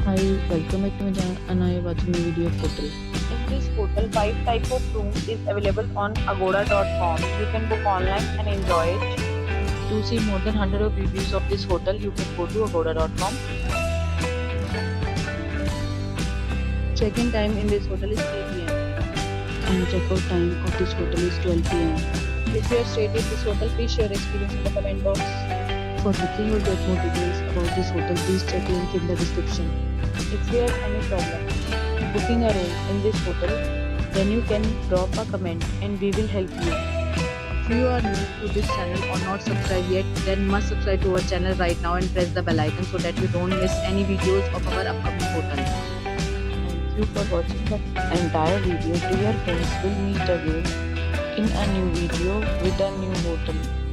Hi, welcome back to my channel and I am watching a video of hotel. In this hotel, 5 type of rooms is available on agoda.com. You can book online and enjoy it. To see more than 100 of reviews of this hotel, you can go to agoda.com. Check-in time in this hotel is 3 p.m. and checkout time of this hotel is 12 p.m. If you have stayed in this hotel, please share your experience in the comment box. For booking or get more details about this hotel, please check link in the description. If you have any problem booking a room in this hotel, then you can drop a comment and we will help you. If you are new to this channel or not subscribed yet, then must subscribe to our channel right now and press the bell icon so that you don't miss any videos of our upcoming hotel. Thank you for watching the entire video. Dear friends, we'll meet again in a new video with a new hotel.